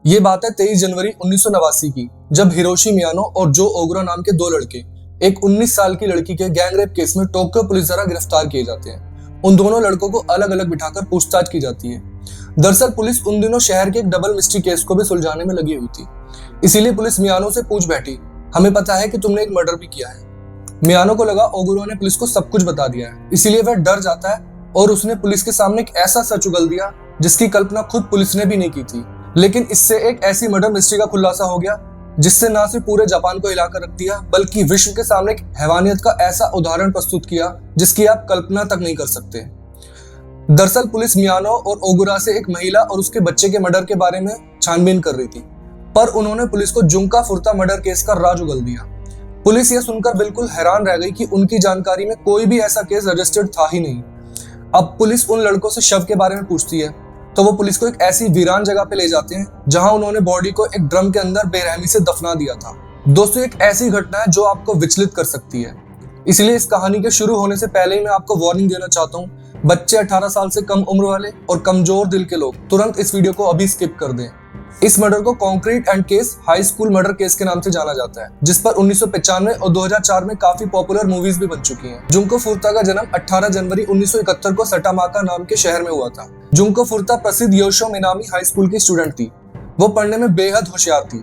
ये बात है 23 जनवरी 1989 की, जब हिरोशी मियानो और जो ओगुरा नाम के दो लड़के एक 19 साल की लड़की के गैंग रेप केस में टोक्यो पुलिस द्वारा गिरफ्तार किए जाते हैं। उन दोनों लड़कों को अलग अलग बिठाकर पूछताछ की जाती है। दरअसल पुलिस उन दिनों शहर के एक डबल मिस्ट्री केस को भी सुलझाने में लगी हुई थी, इसीलिए पुलिस मियानो से पूछ बैठी, हमें पता है कि तुमने एक मर्डर भी किया है। मियानो को लगा ओगुरा ने पुलिस को सब कुछ बता दिया है, इसीलिए वह डर जाता है और उसने पुलिस के सामने एक ऐसा सच उगल दिया जिसकी कल्पना खुद पुलिस ने भी नहीं की थी। लेकिन इससे एक ऐसी मर्डर मिस्ट्री का खुलासा हो गया जिससे ना सिर्फ पूरे जापान को हिलाकर रख दिया, बल्कि विश्व के सामने एक हैवानियत का ऐसा उदाहरण प्रस्तुत किया जिसकी आप कल्पना तक नहीं कर सकते। दरअसल पुलिस मियानो और ओगुरा से एक महिला और उसके बच्चे के मर्डर के बारे में छानबीन कर रही थी, पर उन्होंने पुलिस को जुंका फुर्ता मर्डर केस का राज उगल दिया। पुलिस यह सुनकर बिल्कुल हैरान रह गई कि उनकी जानकारी में कोई भी ऐसा केस रजिस्टर्ड था ही नहीं। अब पुलिस उन लड़कों से शव के बारे में पूछती है तो वो पुलिस को एक ऐसी वीरान जगह पे ले जाते हैं जहां उन्होंने बॉडी को एक ड्रम के अंदर बेरहमी से दफना दिया था। दोस्तों, एक ऐसी घटना है जो आपको विचलित कर सकती है, इसलिए इस कहानी के शुरू होने से पहले ही मैं आपको वार्निंग देना चाहता हूँ, बच्चे 18 साल से कम उम्र वाले और कमजोर दिल के लोग तुरंत इस वीडियो को अभी स्किप कर दें। इस मर्डर को concrete and case high school murder case के नाम से जाना जाता है, जिस पर 1995 और 2004 में काफी पॉपुलर मूवीज भी बन चुकी हैं। जुंको फुर्ता का जन्म 18 जनवरी 1971 को सटामाका नाम के शहर में हुआ था। जुंको फुर्ता प्रसिद्ध योशो मिनामी हाई स्कूल की स्टूडेंट थी। वो पढ़ने में बेहद होशियार थी।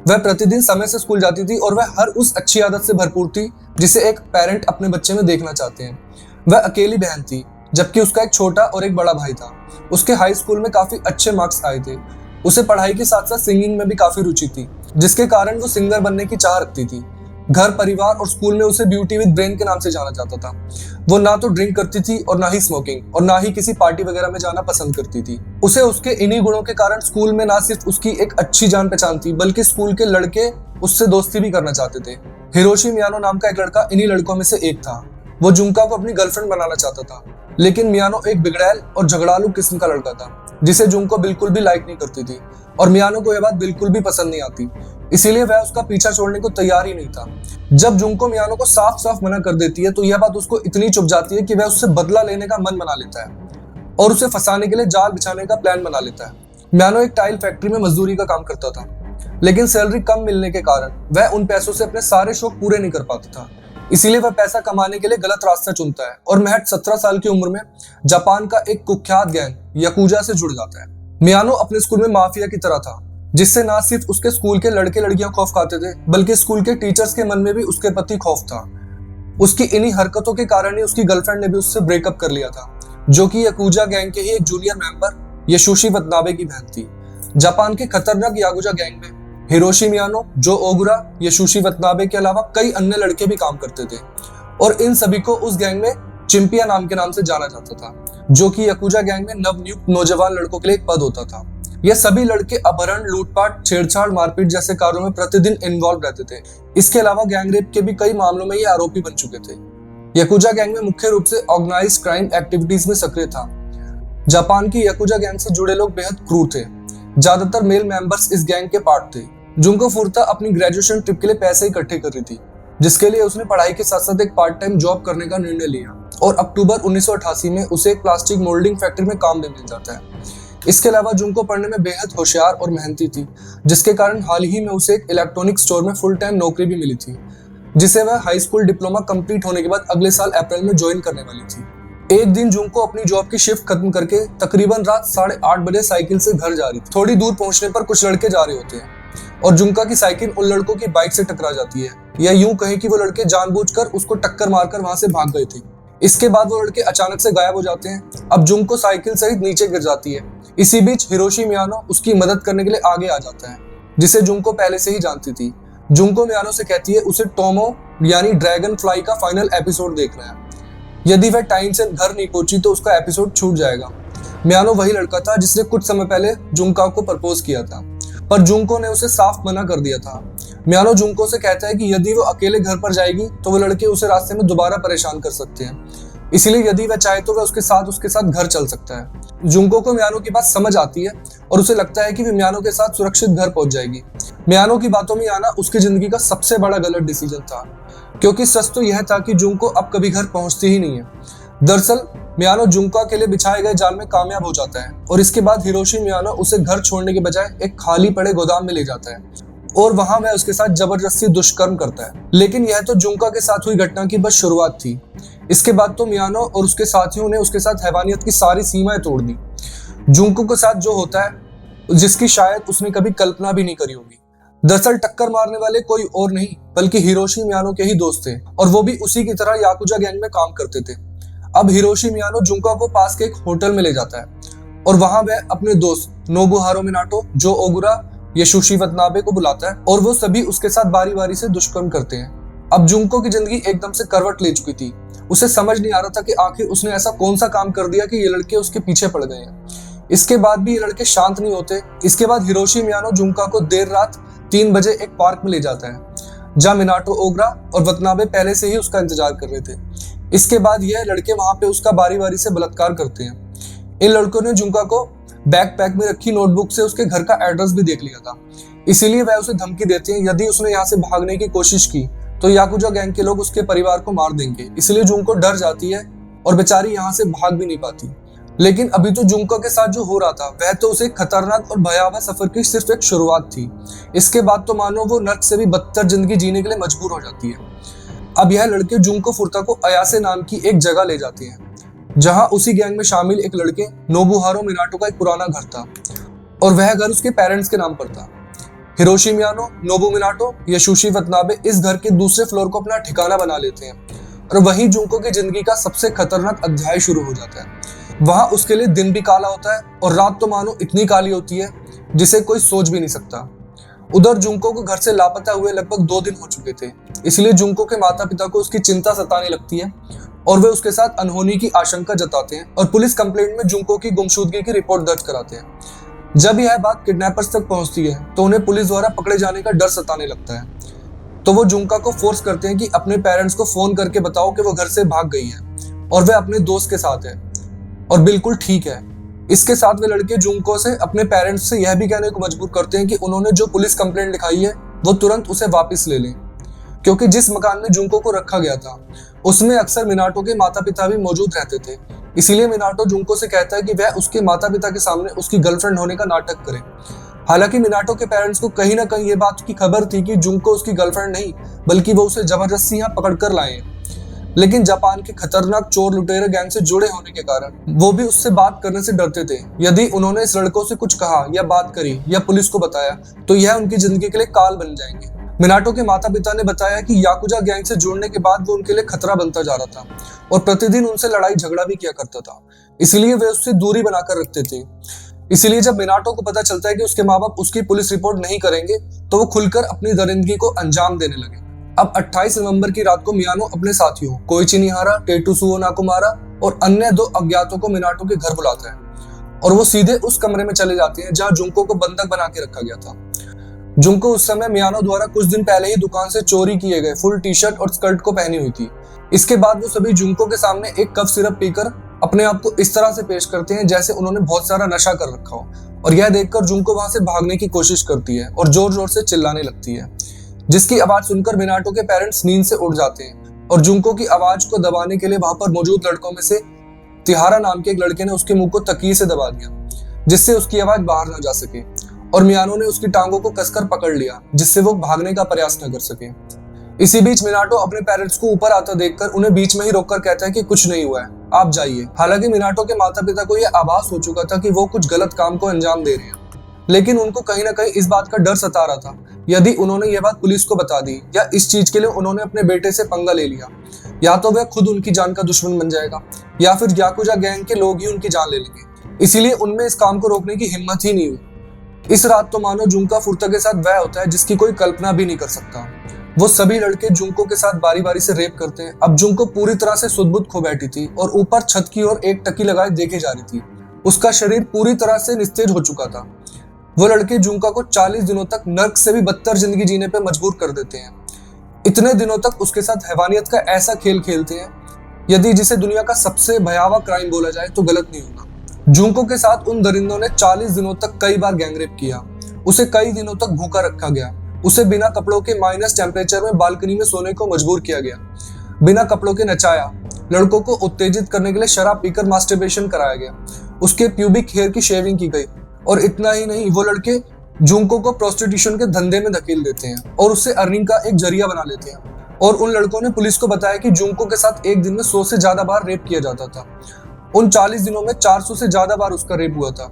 वह प्रतिदिन समय से स्कूल जाती थी और वह हर उस अच्छी आदत से भरपूर थी जिसे एक पेरेंट अपने बच्चे में देखना चाहते हैं। वह अकेली बहन थी, जबकि उसका एक छोटा और एक बड़ा भाई था। उसके हाई स्कूल में काफी अच्छे मार्क्स आए थे। उसे पढ़ाई के साथ साथ सिंगिंग में भी काफी रुचि थी, जिसके कारण वो सिंगर बनने की चाह रखती थी। घर, परिवार और स्कूल में उसे ब्यूटी विद ब्रेन के नाम से जाना जाता था। वो ना तो ड्रिंक करती थी और ना ही स्मोकिंग और ना ही किसी पार्टी वगैरह में जाना पसंद करती थी। उसे उसके इन्हीं गुणों के कारण स्कूल में ना सिर्फ उसकी एक अच्छी जान पहचान थी, बल्कि स्कूल के लड़के उससे दोस्ती भी करना चाहते थे। हिरोशी मियानो नाम का एक लड़का इन्हीं लड़कों में से एक था। वो जुंका को अपनी गर्लफ्रेंड बनाना चाहता था, लेकिन मियानो एक बिगड़ैल और झगड़ालू किस्म का लड़का था जिसे जुंको बिल्कुल भी लाइक नहीं करती थी, और मियानो को यह बात बिल्कुल भी पसंद नहीं आती, इसीलिए वह उसका पीछा छोड़ने को तैयार ही नहीं था। जब जुंको मियानो को साफ साफ मना कर देती है तो यह बात उसको इतनी चुभ जाती है कि वह उससे बदला लेने का मन बना लेता है और उसे फंसाने के लिए जाल बिछाने का प्लान बना लेता है। मियानो एक टाइल फैक्ट्री में मजदूरी का काम करता था, लेकिन सैलरी कम मिलने के कारण वह उन पैसों से अपने सारे शौक पूरे नहीं कर पाता था। इसीलिए वह पैसा कमाने के लिए गलत रास्ता चुनता है और महज 17 साल की उम्र में जापान का एक कुख्यात गैंग याकुजा से जुड़ जाता है। मियानो अपने स्कूल में माफिया की तरह था, जिससे ना सिर्फ उसके स्कूल के लड़के लड़कियां खौफ खाते थे, बल्कि स्कूल के टीचर्स के मन में भी उसके प्रति खौफ था। उसकी इन्हीं हरकतों के कारण ही उसकी गर्लफ्रेंड ने भी उससे ब्रेकअप कर लिया था, जो कि याकुजा गैंग के ही एक जूनियर मेंबर यशुशी वतनाबे की बहन थी। जापान के खतरनाक याकुजा गैंग में हिरोशी मियानो, जो ओगुरा, यशुशी वतनाबे के अलावा कई अन्य लड़के भी काम करते थे, और इन सभी को उस गैंग में चिंपिया नाम के नाम से जाना जाता था, जो कि याकुजा गैंग में नवनियुक्त नौजवान लड़कों के लिए एक पद होता था। यह सभी लड़के अपहरण, लूटपाट, छेड़छाड़, मारपीट जैसे कार्यों में प्रतिदिन इन्वॉल्व रहते थे। इसके अलावा गैंग रेप के भी कई मामलों में ये आरोपी बन चुके थे। याकुजा गैंग में मुख्य रूप से ऑर्गेनाइज्ड क्राइम एक्टिविटीज में सक्रिय था। जापान की याकुजा गैंग से जुड़े लोग बेहद क्रूर थे। ज्यादातर मेल मेंबर्स इस गैंग के पार्ट थे। जुंको फुर्ता अपनी ग्रेजुएशन ट्रिप के लिए पैसे इकट्ठे कर रही थी, जिसके लिए उसने पढ़ाई के साथ साथ एक पार्ट टाइम जॉब करने का निर्णय लिया, और अक्टूबर 1988 में उसे एक प्लास्टिक मोल्डिंग फैक्ट्री में काम मिल जाता है। इसके अलावा जुंको पढ़ने में बेहद होशियार और मेहनती थी, जिसके कारण हाल ही में उसे एक इलेक्ट्रॉनिक स्टोर में फुल टाइम नौकरी भी मिली थी, जिसे वह हाई स्कूल डिप्लोमा कंप्लीट होने के बाद अगले साल अप्रैल में ज्वाइन करने वाली थी। एक दिन जुंको अपनी जॉब की शिफ्ट खत्म करके तकरीबन रात 8:30 बजे साइकिल से घर जा रही थी। थोड़ी दूर पहुंचने पर कुछ लड़के जा रहे होते हैं और जुंका की साइकिल उन लड़कों की बाइक से टकरा जाती है, या यूं कहें कि वो लड़के जानबूझकर उसको टक्कर मारकर वहां से भाग गए थे। इसके बाद वो लड़के अचानक से गायब हो जाते हैं। अब जुंको साइकिल सहित नीचे गिर जाती है। इसी बीच हिरोशी मियानो उसकी मदद करने के लिए आगे आ जाता है, जिसे जुंको पहले से ही जानती थी। जुंको मियानो से कहती है उसे टोमो यानी ड्रैगन फ्लाई का फाइनल एपिसोड देखना है। यदि वह टाइम से घर नहीं पहुंची तो उसका एपिसोड छूट जाएगा। मियानो वही लड़का था जिसने कुछ समय पहले जुंका को प्रपोज किया था, पर जुंको ने उसे साफ मना कर दिया था। मियानो जुंको से कहता है कि यदि वो अकेले घर पर जाएगी तो वो लड़के उसे रास्ते में दोबारा परेशान कर सकते हैं, इसलिए यदि वह चाहे तो वह उसके साथ घर चल सकता है। जुंको को मियानो की बात समझ आती है और उसे लगता है कि वह मियानो के साथ सुरक्षित घर पहुंच जाएगी। मियानो की बातों में आना उसकी जिंदगी का सबसे बड़ा गलत डिसीजन था, क्योंकि सच तो यह था कि जुंको अब कभी घर पहुंचती ही नहीं है। दरअसल मियानो जुंका के लिए बिछाए गए जाल में कामयाब हो जाता है और इसके बाद हिरोशी मियानो उसे घर छोड़ने के बजाय एक खाली पड़े गोदाम में ले जाता है और वहां वह उसके साथ जबरदस्ती दुष्कर्म करता है। लेकिन यह तो जुंका के साथ हुई घटना की बस शुरुआत थी। इसके बाद तो मियानो और उसके साथियों ने उसके साथ हैवानियत की सारी सीमाएं तोड़ दी। जुंको के साथ जो होता है जिसकी शायद उसने कभी कल्पना भी नहीं करी होगी। दरअसल टक्कर मारने वाले कोई और नहीं बल्कि हिरोशी मियानो के ही दोस्त थे और वो भी उसी की तरह याकुजा गैंग में काम करते थे। अब हिरोशी मियानो जुंका को पास के एक होटल में ले जाता है और वहां वह अपने दोस्त नोबुहारो मिनाटो, जो ओगुरा, यशुशी वतनाबे को बुलाता है और वो सभी उसके साथ बारी बारी से दुष्कर्म करते हैं। अब जुंको की जिंदगी एकदम से करवट ले चुकी थी। उसे समझ नहीं आ रहा था कि आखिर उसने ऐसा कौन सा काम कर दिया कि ये लड़के उसके पीछे पड़ गए हैं। इसके बाद भी ये लड़के शांत नहीं होते। इसके बाद हिरोशी मियानो जुंका को देर रात 3 बजे एक पार्क में ले जाता है जहां मिनाटो, ओगरा और वतनाबे पहले से ही उसका इंतजार कर रहे थे। इसके बाद यह लड़के वहां पे उसका बारी बारी से बलात्कार करते हैं। इन लड़कों ने जुंका को बैकपैक में रखी नोटबुक से उसके घर का एड्रेस भी देख लिया था, इसीलिए वह उसे धमकी देते हैं यदि उसने यहाँ से भागने की कोशिश की तो याकुजा गैंग के लोग उसके परिवार को मार देंगे। इसलिए जुंको डर जाती है और बेचारी यहाँ से भाग भी नहीं पाती। लेकिन अभी तो जुंको के साथ जो हो रहा था वह तो उसे खतरनाक और भयावह सफर की सिर्फ एक शुरुआत थी। इसके बाद तो मानो वो नर्क से भी बदतर जिंदगी जीने के लिए मजबूर हो जाती है। अब यह लड़के जुंको फुर्ता को अयासे नाम की एक जगह ले जाते हैं जहां उसी गैंग में शामिल एक लड़के नोबुहारो मिनाटो का एक पुराना घर था और वह घर उसके पेरेंट्स के नाम पर था। हिरोशी मियानो, नोबु मिनाटो, यशुशी वतनाबे इस घर के दूसरे फ्लोर को अपना ठिकाना बना लेते हैं और वहीं जुंको की जिंदगी का सबसे खतरनाक अध्याय शुरू हो जाता है। वहां उसके लिए दिन भी काला होता है और रात तो मानो इतनी काली होती है जिसे कोई सोच भी नहीं सकता। उधर जुंको को घर से लापता हुए लगभग 2 दिन हो चुके थे, इसलिए जुंको के माता पिता को उसकी चिंता सताने लगती है और वे उसके साथ अनहोनी की आशंका जताते हैं और पुलिस कंप्लेंट में जुंको की गुमशुदगी की रिपोर्ट दर्ज कराते हैं। जब यह बात किडनैपर्स तक पहुंचती है तो उन्हें पुलिस द्वारा पकड़े जाने का डर सताने लगता है। तो वो जुंका को फोर्स करते हैं कि अपने पेरेंट्स को फोन करके बताओ कि वो घर से भाग गई है और वह अपने दोस्त के साथ है और बिल्कुल ठीक है। इसके साथ वे लड़के जुंको से अपने पेरेंट्स से यह भी कहने को मजबूर करते हैं कि उन्होंने जो पुलिस कंप्लेंट लिखाई है वो तुरंत उसे वापस ले लें, क्योंकि जिस मकान में जुंको को रखा गया था उसमें अक्सर मिनाटो के माता पिता भी मौजूद रहते थे। इसीलिए मिनाटो जुंको से कहता है कि वह उसके माता पिता के सामने उसकी गर्लफ्रेंड होने का नाटक करे। हालांकि मिनाटो के पेरेंट्स को कहीं ना कहीं ये बात की खबर थी कि जुंको उसकी गर्लफ्रेंड नहीं बल्कि वो उसे जबरदस्ती यहाँ पकड़ कर लाए हैं। लेकिन जापान के खतरनाक चोर लुटेरे गैंग से जुड़े होने के कारण वो भी उससे बात करने से डरते थे। यदि उन्होंने इस लड़कों से कुछ कहा या बात करी या पुलिस को बताया तो यह उनकी जिंदगी के लिए काल बन जाएंगे। मिनाटो के माता पिता ने बताया कि याकुजा गैंग से जुड़ने के बाद वो उनके लिए खतरा बनता जा रहा था और प्रतिदिन उनसे लड़ाई झगड़ा भी किया करता था, इसलिए वे उससे दूरी बनाकर रखते थे। इसलिए जब मिनाटो को पता चलता है कि उसके माँ बाप उसकी पुलिस रिपोर्ट नहीं करेंगे तो वो खुलकर अपनी दरिंदगी को अंजाम देने लगे। अब 28 नवंबर की रात को मियानो अपने साथियों कोइची निहारा, टेटुसुओ नाकुमारा और अन्य 2 अज्ञातों को मिनाटो के घर बुलाता है और वो सीधे उस कमरे में चले जाते हैं जहां जुंको को बंधक बना के रखा गया था। जुंको उस समय मियानो द्वारा कुछ दिन पहले ही दुकान से चोरी किए गए फुल टी-शर्ट और स्कर्ट को पहनी हुई थी। इसके बाद वो सभी जुंको के सामने एक कप सिरप पीकर अपने आप को इस तरह से पेश करते हैं जैसे उन्होंने बहुत सारा नशा कर रखा हो और यह देखकर जुंको वहां से भागने की कोशिश करती है और जोर जोर से चिल्लाने लगती है, जिसकी आवाज सुनकर मिनाटो के पेरेंट्स नींद से उठ जाते हैं और जुंको की आवाज को दबाने के लिए वहां पर मौजूद लड़कों में से तिहारा नाम के एक लड़के ने उसके मुंह को तकिए से दबा दिया जिससे उसकी आवाज बाहर न जा सके और मियानो ने उसकी टांगों को कसकर पकड़ लिया जिससे वो भागने का प्रयास न कर सके। इसी बीच मिनाटो अपने पेरेंट्स को ऊपर आता देखकर उन्हें बीच में ही रोककर कहता है कि कुछ नहीं हुआ है, आप जाइए। हालांकि मिनाटो के माता पिता को यह आभास हो चुका था कि वो कुछ गलत काम को अंजाम दे रहे हैं, लेकिन उनको कहीं ना कहीं इस बात का डर सता रहा था यदि उन्होंने यह बात पुलिस को बता दी या इस चीज के लिए उन्होंने अपने बेटे से पंगा ले लिया, या तो वह खुद उनकी जान का दुश्मन बन जाएगा या फिर याकुजा गैंग के लोग ही उनकी जान ले लेंगे। इसीलिए उनमें इस काम को रोकने की हिम्मत ही नहीं हुई। इस रात तो मानो जुंका फुर्ता के साथ वह होता है जिसकी कोई कल्पना भी नहीं कर सकता। वो सभी लड़के जुंको के साथ बारी बारी से रेप करते हैं। अब जुंको पूरी तरह से सुध-बुध खो बैठी थी और ऊपर छत की ओर एक टकी लगाए देखे जा रही थी। उसका शरीर पूरी तरह से निस्तेज हो चुका था। वो लड़के जुंका को 40 दिनों तक नर्क से भी बदतर जिंदगी जीने पे मजबूर कर देते हैं। इतने दिनों तक उसके साथ हैवानियत का ऐसा खेल खेलते हैं यदि जिसे दुनिया का सबसे भयावह क्राइम बोला जाए तो गलत नहीं होगा। जुंको के साथ उन दरिंदों ने 40 दिनों तक कई बार गैंगरेप किया। उसे कई दिनों तक भूखा रखा गया। उसे बिना कपड़ों के माइनस टेम्परेचर में बालकनी में सोने को मजबूर किया गया। बिना कपड़ों के नचाया लड़कों को उत्तेजित करने के लिए शराब पीकर मास्टरबेशन कराया गया, उसके प्यूबिक हेयर की शेविंग की गई, और इतना ही नहीं, वो लड़के जुंको को प्रोस्टिट्यूशन के धंधे में धकेल देते हैं और उससे अर्निंग का एक जरिया बना लेते हैं। और उन लड़कों ने पुलिस को बताया कि जुंको के साथ एक दिन में 100 से ज्यादा बार रेप किया जाता था। उन 40 दिनों में 400 से ज्यादा बार उसका रेप हुआ था।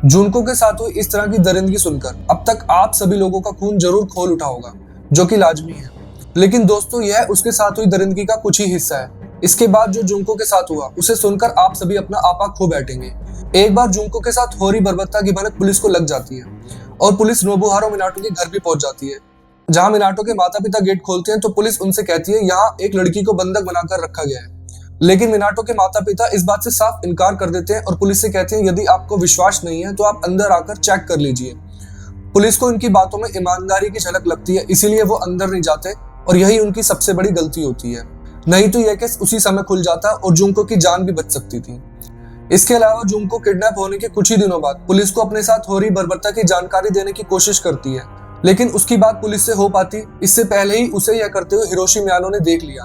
जुनको के साथ हुई इस तरह की दरिंदगी सुनकर अब तक आप सभी लोगों का खून जरूर खोल उठा होगा, जो कि लाजमी है। लेकिन दोस्तों, यह उसके साथ हुई दरिंदगी का कुछ ही हिस्सा है। इसके बाद जो जुंको के साथ हुआ, उसे सुनकर आप सभी अपना आपा खो बैठेंगे। एक बार जुंको के साथ हो रही बर्बरता की भनक पुलिस को लग जाती है और पुलिस नोबुहारो मिनाटो के घर भी पहुंच जाती है। जहां मिनाटो के माता पिता गेट खोलते हैं तो पुलिस उनसे कहती है यहाँ एक लड़की को बंधक बनाकर रखा गया है। लेकिन मिनाटो के माता पिता इस बात से साफ इनकार कर देते हैं और पुलिस से कहते हैं यदि आपको विश्वास नहीं है तो आप अंदर आकर चेक कर लीजिए। पुलिस को इनकी बातों में ईमानदारी की झलक लगती है, इसीलिए वो अंदर नहीं जाते और यही उनकी सबसे बड़ी गलती होती है। नहीं तो यह केस उसी समय खुल जाता और जुंको की जान भी बच सकती थी। इसके अलावा जुंको किडनैप होने के कुछ ही दिनों बाद पुलिस को अपने साथ हो रही बर्बरता की जानकारी देने की कोशिश करती है, लेकिन उसकी बात पुलिस से हो पाती इससे पहले ही उसे यह करते हुए हिरोशी मियानो ने देख लिया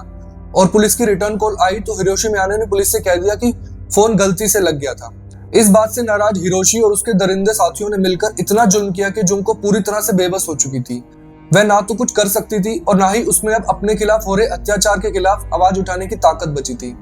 और पुलिस की रिटर्न कॉल आई तो हिरोशी मियानो ने पुलिस से कह दिया कि फोन गलती से लग गया था। इस बात से नाराज हिरोशी और उसके दरिंदे साथियों ने मिलकर इतना जुल्म किया कि जुंको पूरी तरह से बेबस हो चुकी थी। वह ना तो कुछ कर सकती थी और ना ही उसमें अब अपने खिलाफ हो रहे अत्याचार के खिलाफ आवाज उठाने की ताकत बची थी।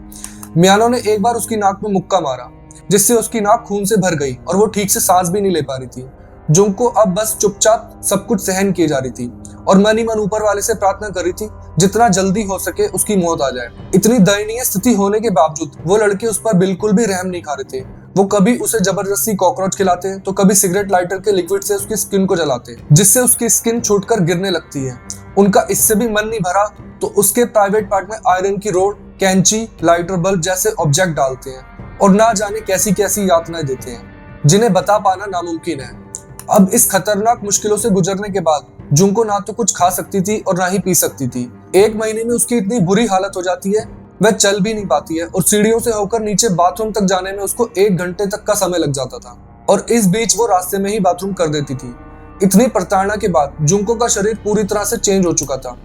मियानो ने एक बार उसकी नाक में मुक्का मारा, जिससे उसकी नाक खून से भर गई और वो ठीक से सांस भी नहीं ले पा रही थी। जुंको अब बस चुपचाप सब कुछ सहन किए जा रही थी और मन ही मन ऊपर वाले से प्रार्थना कर रही थी जितना जल्दी हो सके उसकी मौत आ जाए। इतनी दयनीय स्थिति होने के बावजूद वो लड़के उस पर बिल्कुल भी रहम नहीं खा रहे थे। वो कभी उसे जबरदस्ती कॉकरोच खिलाते तो कभी सिगरेट लाइटर के लिक्विड से उसकी स्किन को जलाते, जिससे उसकी स्किन छूटकर गिरने लगती है। उनका इससे भी मन नहीं भरा तो उसके प्राइवेट पार्ट में आयरन की रोड, कैंची, लाइटर बल्ब जैसे ऑब्जेक्ट डालते हैं और ना जाने कैसी कैसी यातनाएं देते हैं जिन्हें बता पाना नामुमकिन है। अब इस खतरनाक मुश्किलों से गुजरने के बाद जुंको ना तो कुछ खा सकती थी और ना ही पी सकती थी। 1 महीने में उसकी इतनी बुरी हालत हो जाती है वह चल भी नहीं पाती है और सीढ़ियों से होकर नीचे बाथरूम तक जाने में उसको 1 घंटे तक का समय लग जाता था और इस बीच वो रास्ते में ही बाथरूम कर देती थी। इतनी प्रताड़ना के बाद जुंको का शरीर पूरी तरह से चेंज हो चुका था।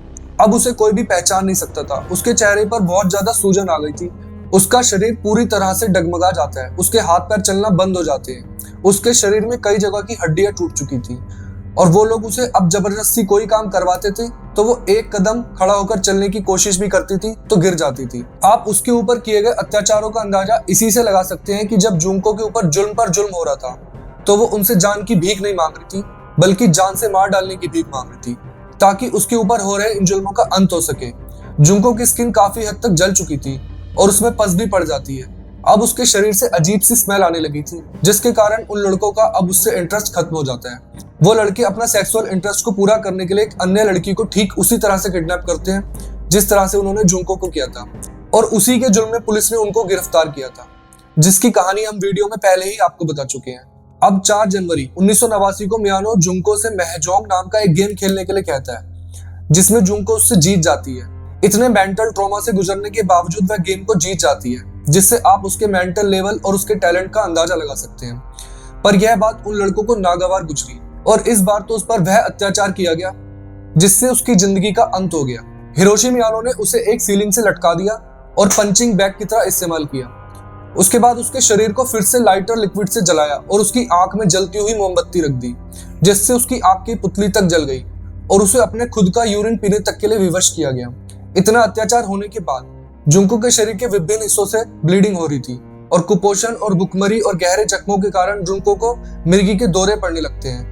अब उसे कोई भी पहचान नहीं सकता था। उसके चेहरे पर बहुत ज्यादा सूजन आ गई थी। उसका शरीर पूरी तरह से डगमगा जाता है। उसके हाथ पैर चलना बंद हो जाते हैं। उसके शरीर में कई जगह की हड्डियां टूट चुकी थी और वो लोग उसे अब जबरदस्ती कोई काम करवाते थे तो वो 1 कदम खड़ा होकर चलने की कोशिश भी करती थी तो गिर जाती थी। आप उसके ऊपर किए गए अत्याचारों का अंदाजा इसी से लगा सकते हैं कि जब जुंको के ऊपर जुल्म पर जुल्म हो रहा था तो वो उनसे जान की भीख नहीं मांग रही थी, बल्कि जान से मार डालने की भीख मांग रही थी ताकि उसके ऊपर हो रहे इन जुल्मों का अंत हो सके। जुंको की स्किन काफी हद तक जल चुकी थी और उसमें पस भी पड़ जाती है। अब उसके शरीर से अजीब सी स्मेल आने लगी थी, जिसके कारण उन लड़कों का अब उससे इंटरेस्ट खत्म हो जाता है। वो लड़के अपना सेक्सुअल इंटरेस्ट को पूरा करने के लिए एक अन्य लड़की को ठीक उसी तरह से किडनैप करते हैं जिस तरह से उन्होंने जुंको को किया था और उसी के जुल्म में पुलिस ने उनको गिरफ्तार किया था, जिसकी कहानी हम वीडियो में पहले ही आपको बता चुके हैं। अब 4 जनवरी 1989 को मियानो जुंको से महजोंग नाम का एक गेम खेलने के लिए कहता है, जिसमें जुंको उससे जीत जाती है। इतने मेंटल ट्रॉमा से गुजरने के बावजूद वह गेम को जीत जाती है, जिससे आप उसके मेंटल लेवल और उसके टैलेंट का अंदाजा लगा सकते हैं। पर यह बात उन लड़कों को नागवार गुजरी और इस बार तो उस पर वह अत्याचार किया गया जिससे उसकी जिंदगी का अंत हो गया। हिरोशी मियानो ने उसे एक सीलिंग से लटका दिया और पंचिंग बैग की तरह इस्तेमाल किया। उसके बाद उसके शरीर को फिर से लाइटर लिक्विड से जलाया और उसकी आंख में जलती हुई मोमबत्ती रख दी, जिससे उसकी आंख की पुतली तक जल गई और उसे अपने खुद का यूरिन पीने तक के लिए विवश किया गया। इतना अत्याचार होने के बाद जुंको के शरीर के विभिन्न हिस्सों से ब्लीडिंग हो रही थी और कुपोषण और भुखमरी और गहरे जख्मों के कारण जुंको को मिर्गी के दौरे पड़ने लगते हैं।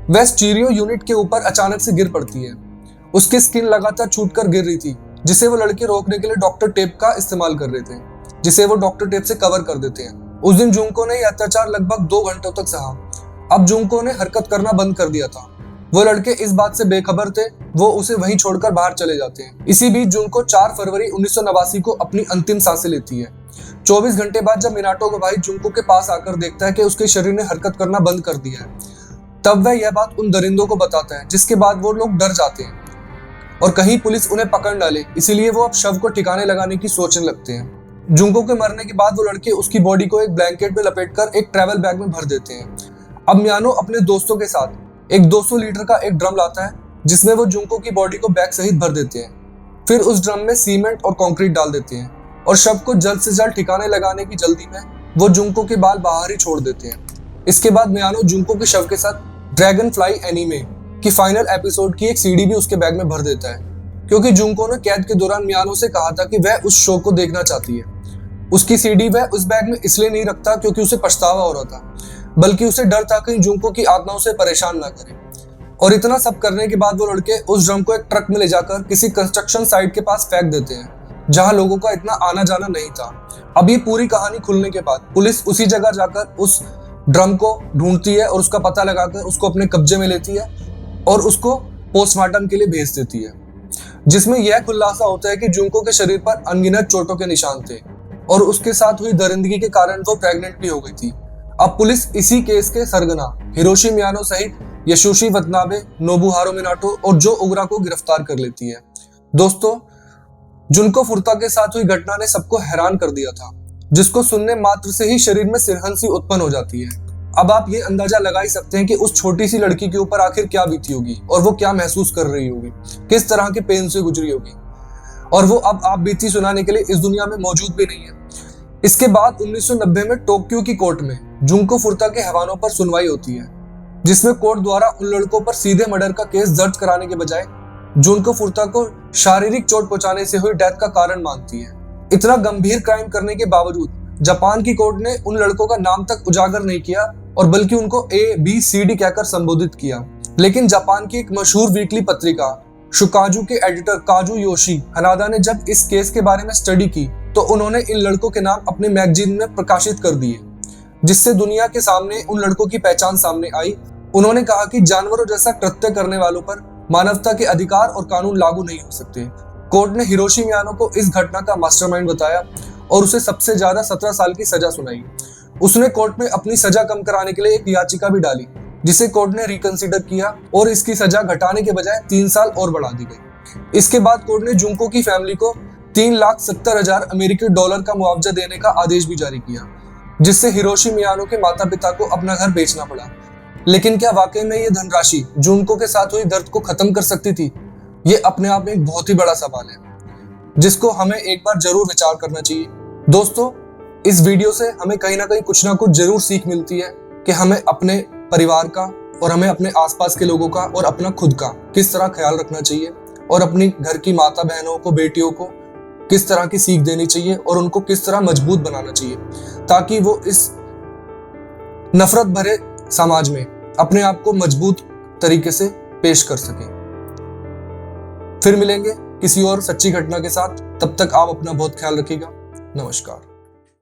वह स्टीरियो यूनिट के ऊपर अचानक से गिर पड़ती है। उसकी स्किन लगातार छूटकर गिर रही थी, जिसे वो लड़के रोकने के लिए डॉक्टर टेप का इस्तेमाल कर रहे थे, जिसे वो डॉक्टर टेप से कवर कर देते हैं। उस दिन जुंको ने यह अत्याचार लगभग 2 घंटों तक सहा। अब जुंको ने हरकत करना बंद कर दिया था। वो लड़के इस बात से बेखबर थे, वो उसे वहीं छोड़कर बाहर चले जाते हैं। इसी बीच जुंको 4 फरवरी 1989 को अपनी अंतिम सांसें लेती है। 24 घंटे बाद जब मिनाटो का भाई जुंको के पास आकर देखता है कि उसके शरीर ने हरकत करना बंद कर दिया है, तब वह यह बात उन दरिंदों को बताता है, जिसके बाद वो लोग डर जाते हैं और कहीं पुलिस उन्हें पकड़ डाले, इसीलिए वो अब शव को ठिकाने लगाने की सोचने लगते हैं। जुंको के मरने के बाद वो लड़के उसकी बॉडी को एक ब्लैंकेट में लपेटकर एक ट्रैवल बैग में भर देते हैं। अब मियानो अपने दोस्तों के साथ एक 200 लीटर का एक ड्रम लाता है, जिसमें वो जुंको की बॉडी को बैग सहित भर देते हैं। फिर उस ड्रम में सीमेंट और कंक्रीट डाल देते हैं और शव को जल्द से जल्द ठिकाने लगाने की जल्दी में वो जुंको के बाल बाहर ही छोड़ देते हैं। इसके बाद मियानो जुंको के शव के साथ ड्रैगन फ्लाई एनीमे की फाइनल एपिसोड की एक सीडी भी उसके बैग में भर देता है, क्योंकि जुंको ने कैद के दौरान मियानो से कहा था कि वह उस शो को देखना चाहती है। उसकी सीडी वह उस बैग में इसलिए नहीं रखता क्योंकि उसे पछतावा हो रहा था, बल्कि उसे डर था कहीं जुंको की आत्मा उसे परेशान ना करे। और इतना सब करने के बाद वो लड़के उस ड्रम को एक ट्रक में ले जाकर किसी कंस्ट्रक्शन साइट के पास फेंक देते हैं, जहां लोगों का इतना आना जाना नहीं था। अब ये पूरी कहानी खुलने के बाद पुलिस उसी जगह जाकर उस ड्रम को ढूंढती है और उसका पता लगाकर उसको अपने कब्जे में लेती है और उसको पोस्टमार्टम के लिए भेज देती है, जिसमें यह खुलासा होता है कि जुंको के शरीर पर अनगिनत चोटों के निशान थे और उसके साथ हुई दरिंदगी के कारण वो प्रेग्नेंट भी हो गई थी। अब पुलिस इसी केस के सरगना हिरोशी मियानो सहित यशोशी वतनाबे, नोबुहारो मिनाटो और जो ओगुरा को गिरफ्तार कर लेती है। दोस्तों, जुनको फुर्ता के साथ हुई घटना ने सबको हैरान कर दिया था, जिसको सुनने मात्र से ही शरीर में सिरहंसी उत्पन्न हो जाती है। अब आप ये अंदाजा लगा ही सकते हैं कि उस छोटी सी लड़की के ऊपर आखिर क्या बीती होगी और वो क्या महसूस कर रही होगी, किस तरह के पेन से गुजरी होगी, और वो अब आप बीती सुनाने के लिए इस दुनिया में मौजूद भी नहीं है। इसके बाद 1990 में टोक्यो की कोर्ट में जुनको फुर्ता के हवालों पर सुनवाई होती है, जिसमें कोर्ट द्वारा उन लड़कों पर सीधे मर्डर का केस दर्ज कराने के बजाय जुनको फुर्ता को शारीरिक चोट पहुंचाने से हुई डेथ का कारण मानती है। इतना गंभीर क्राइम करने के बावजूद जापान की कोर्ट ने उन लड़कों का नाम तक उजागर नहीं किया और बल्कि उनको ABCD कहकर संबोधित किया। लेकिन जापान की एक मशहूर वीकली पत्रिका शुकाजू के एडिटर काजू योशी हनादा ने जब इस केस के बारे में स्टडी की तो उन्होंने इन लड़कों के नाम अपने मैगजीन में प्रकाशित कर दिए, जिससे दुनिया के सामने उन लड़कों की पहचान सामने आई। उन्होंने कहा कि जानवरों जैसा कृत्य करने वालों पर मानवता के अधिकार और कानून लागू नहीं हो सकते। कोर्ट ने हिरोशी मियानो को इस घटना का मास्टरमाइंड बताया और उसे सबसे ज्यादा 17 साल की सजा सुनाई। उसने कोर्ट में अपनी सजा कम कराने के लिए एक याचिका भी डाली, जिसे कोर्ट ने रिकंसीडर किया और इसकी सजा घटाने के बजाय 3 साल और बढ़ा दी गई। इसके बाद कोर्ट ने जुंको की फैमिली को $3,70,000 अमेरिकी डॉलर का मुआवजा देने का आदेश भी जारी किया, जिससे हिरोशी मियानो के माता पिता को अपना घर बेचना पड़ा। लेकिन क्या वाकई में ये धनराशि जुनको के साथ हुई दर्द को खत्म कर सकती थी? ये अपने आप में एक बहुत ही बड़ा सवाल है, जिसको हमें एक बार जरूर विचार करना चाहिए। दोस्तों, इस वीडियो से हमें कहीं ना कहीं कुछ ना कुछ जरूर सीख मिलती है कि हमें अपने परिवार का और हमें अपने आसपास के लोगों का और अपना खुद का किस तरह ख्याल रखना चाहिए और अपनी घर की माता बहनों को, बेटियों को किस तरह की सीख देनी चाहिए और उनको किस तरह मजबूत बनाना चाहिए, ताकि वो इस नफरत भरे समाज में अपने आप को मजबूत तरीके से पेश कर सकें। फिर मिलेंगे किसी और सच्ची घटना के साथ। तब तक आप अपना बहुत ख्याल रखिएगा। नमस्कार।